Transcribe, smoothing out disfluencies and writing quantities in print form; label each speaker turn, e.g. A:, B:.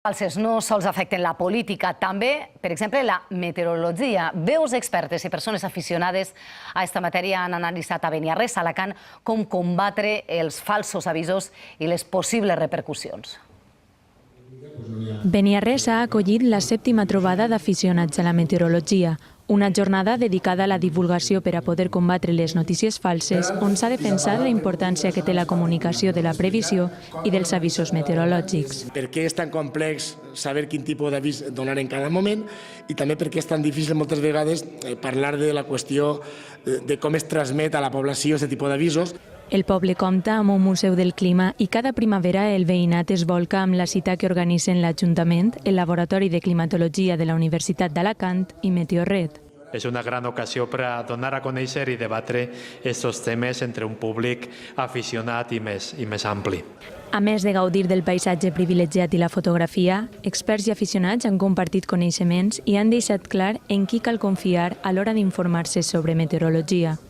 A: Falses no sols afecten la política, també, per exemple, la meteorologia. Veus expertes i persones aficionades a aquesta matèria han analitzat a Beniarrés, a Alacant, com combatre els falsos avisos i les possibles repercussions.
B: Beniarrés ha acollit la 7ª trobada d'aficionats a la meteorologia, una jornada dedicada a la divulgació per a poder combatre les notícies falses, on s'ha defensat la importància que té la comunicació de la previsió i dels avisos meteorològics.
C: Per què és tan complex saber quin tipus d'avís donar en cada moment i també per què és tan difícil moltes vegades parlar de la qüestió de com es transmet a la població aquest tipus d'avisos.
B: El poble compta amb un museu del clima i cada primavera el veïnat es volca amb la cita que organitzen l'Ajuntament, el Laboratori de Climatologia de la Universitat d'Alacant i Meteorred.
D: És una gran ocasió per a donar a conèixer i debatre aquests temes entre un públic aficionat i més ampli.
B: A més de gaudir del paisatge privilegiat i la fotografia, experts i aficionats han compartit coneixements i han deixat clar en qui cal confiar a l'hora d'informar-se sobre meteorologia.